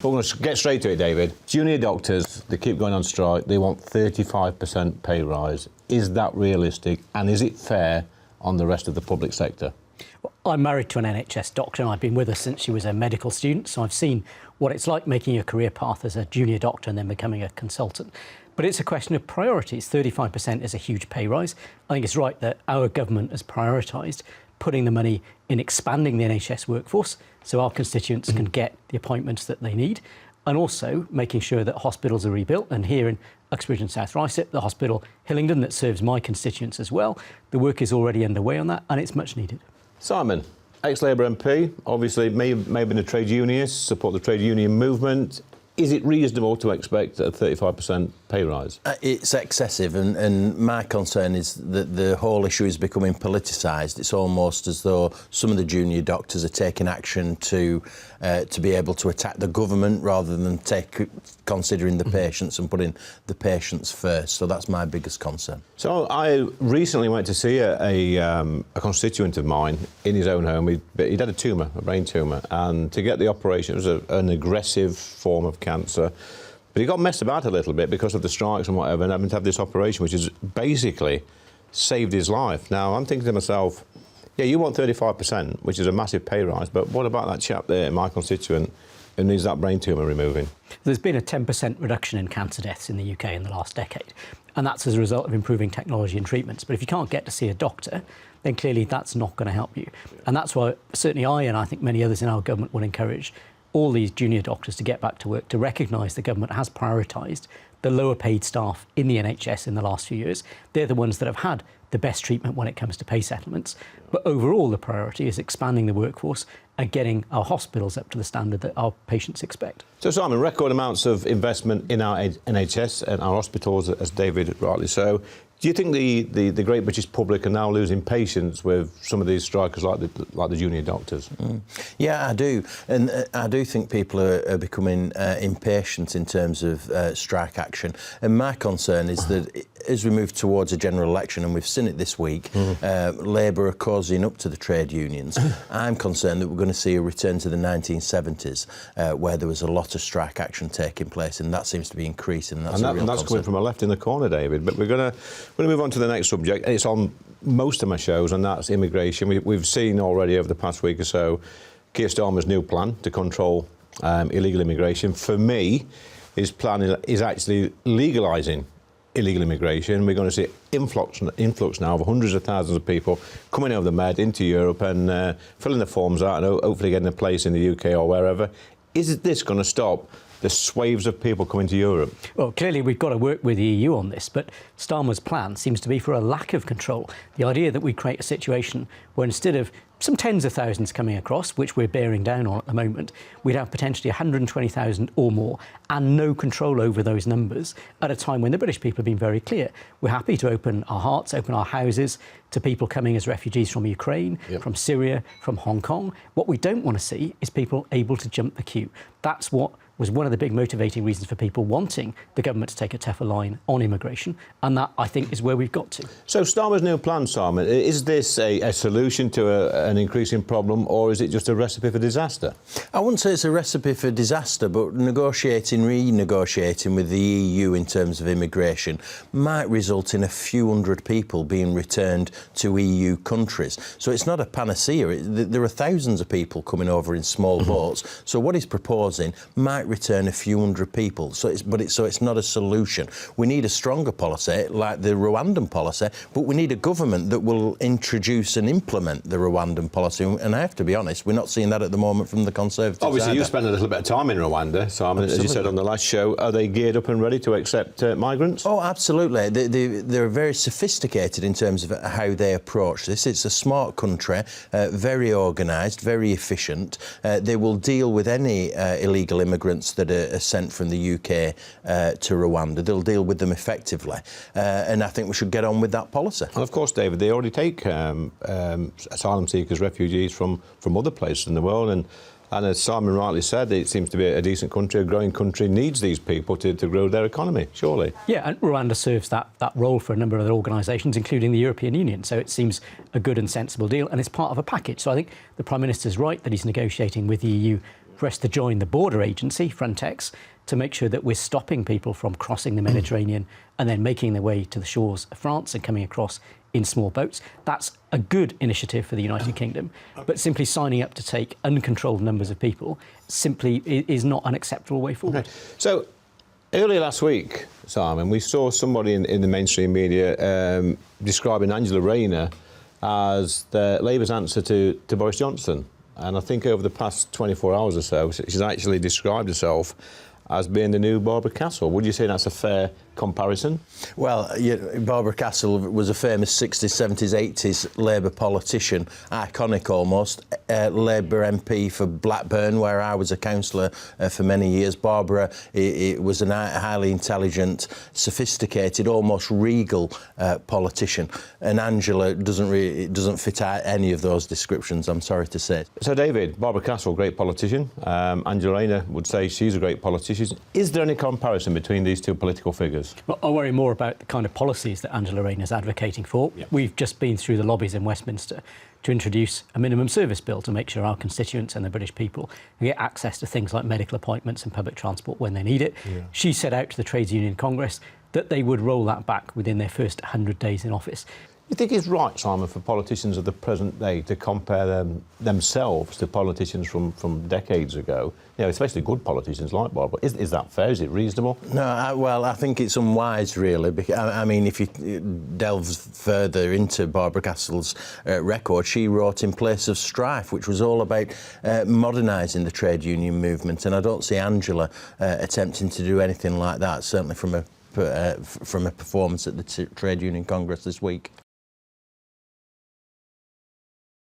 We're going to get straight to it, David. Junior doctors, they keep going on strike. They want 35% pay rise. Is that realistic? And is it fair on the rest of the public sector? Well, I'm married to an NHS doctor and I've been with her since she was a medical student, so I've seen what it's like making a career path as a junior doctor and then becoming a consultant. But it's a question of priorities. 35% is a huge pay rise. I think it's right that our government has prioritised putting the money in expanding the NHS workforce so our constituents can get the appointments that they need, and also making sure that hospitals are rebuilt. And here in Uxbridge and South Ruislip, the hospital Hillingdon that serves my constituents as well, the work is already underway on that and it's much needed. Simon, ex-Labour MP, obviously may have been a trade unionist, support the trade union movement. Is it reasonable to expect a 35% pay rise? It's excessive, and my concern is that the whole issue is becoming politicised. It's almost as though some of the junior doctors are taking action to be able to attack the government rather than considering the patients and putting the patients first. So that's my biggest concern. So I recently went to see a constituent of mine in his own home. He'd had a tumour, a brain tumour, and to get the operation, it was an aggressive form of cancer. But he got messed about a little bit because of the strikes and whatever, and having to have this operation, which has basically saved his life. Now, I'm thinking to myself, yeah, you want 35%, which is a massive pay rise, but what about that chap there, my constituent, who needs that brain tumour removing? There's been a 10% reduction in cancer deaths in the UK in the last decade, and that's as a result of improving technology and treatments. But if you can't get to see a doctor, then clearly that's not going to help you. And that's why certainly I, and I think many others in our government, would encourage all these junior doctors to get back to work, to recognise the government has prioritised the lower paid staff in the NHS in the last few years. They're the ones that have had the best treatment when it comes to pay settlements. But overall, the priority is expanding the workforce and getting our hospitals up to the standard that our patients expect. So, Simon, record amounts of investment in our NHS and our hospitals, as David rightly so. Do you think the great British public are now losing patience with some of these strikers like the junior doctors? Yeah, I do. And I do think people are becoming impatient in terms of strike action. And my concern is that as we move towards a general election, and we've seen it this week, Labour are causing up to the trade unions. I'm concerned that we're going to see a return to the 1970s where there was a lot of strike action taking place, and that seems to be increasing. And that's coming from a left in the corner, David. But we're going to move on to the next subject. It's on most of my shows, and that's immigration. We've seen already over the past week or so Keir Starmer's new plan to control illegal immigration. For me, his plan is actually legalising illegal immigration. We're going to see influx now of hundreds of thousands of people coming over the Med into Europe and filling the forms out and hopefully getting a place in the UK or wherever. Is this going to stop the swaves of people coming to Europe? Well, clearly we've got to work with the EU on this, but Starmer's plan seems to be for a lack of control. The idea that we create a situation where instead of some tens of thousands coming across, which we're bearing down on at the moment, we'd have potentially 120,000 or more and no control over those numbers at a time when the British people have been very clear. We're happy to open our hearts, open our houses to people coming as refugees from Ukraine, from Syria, from Hong Kong. What we don't want to see is people able to jump the queue. That's what was one of the big motivating reasons for people wanting the government to take a tougher line on immigration, and that, I think, is where we've got to. So Starmer's new plan, Simon, is this a solution to an increasing problem, or is it just a recipe for disaster? I wouldn't say it's a recipe for disaster, but renegotiating with the EU in terms of immigration might result in a few hundred people being returned to EU countries. So it's not a panacea. There are thousands of people coming over in small boats. So what he's proposing might return a few hundred people. So it's not a solution. We need a stronger policy like the Rwandan policy, but we need a government that will introduce and implement the Rwandan policy. And I have to be honest, we're not seeing that at the moment from the Conservatives. Obviously, you spent a little bit of time in Rwanda, Simon, as you said on the last show. Are they geared up and ready to accept migrants? Oh, absolutely. They're very sophisticated in terms of how they approach this. It's a smart country, very organised, very efficient. They will deal with any illegal immigrants that are sent from the UK to Rwanda. They'll deal with them effectively. And I think we should get on with that policy. And of course, David, they already take asylum seekers, refugees from other places in the world. And as Simon rightly said, it seems to be a decent country, a growing country, needs these people to grow their economy, surely. Yeah, and Rwanda serves that role for a number of other organisations, including the European Union. So it seems a good and sensible deal, and it's part of a package. So I think the Prime Minister's right that he's negotiating with the EU for us to join the border agency, Frontex, to make sure that we're stopping people from crossing the Mediterranean and then making their way to the shores of France and coming across in small boats. That's a good initiative for the United Kingdom, but simply signing up to take uncontrolled numbers of people simply is not an acceptable way forward. Okay. So, earlier last week, Simon, we saw somebody in the mainstream media describing Angela Rayner as the Labour's answer to Boris Johnson. And I think over the past 24 hours or so, she's actually described herself as being the new Barbara Castle. Would you say that's a fair comparison? Well, Barbara Castle was a famous 60s, 70s, 80s Labour politician, iconic almost, Labour MP for Blackburn, where I was a councillor for many years. Barbara was a highly intelligent, sophisticated, almost regal politician, and Angela doesn't fit any of those descriptions, I'm sorry to say. So, David, Barbara Castle, great politician. Angela Rayner would say she's a great politician. Is there any comparison between these two political figures? Well, I worry more about the kind of policies that Angela Rayner is advocating for. Yep. We've just been through the lobbies in Westminster to introduce a minimum service bill to make sure our constituents and the British people get access to things like medical appointments and public transport when they need it. Yeah. She set out to the Trades Union Congress that they would roll that back within their first 100 days in office. You think it's right, Simon, for politicians of the present day to compare themselves to politicians from decades ago? You know, especially good politicians like Barbara. Is that fair? Is it reasonable? No, I think it's unwise, really. Because, I mean, if you delve further into Barbara Castle's record, she wrote In Place of Strife, which was all about modernising the trade union movement, and I don't see Angela attempting to do anything like that, certainly from a performance at the Trade Union Congress this week.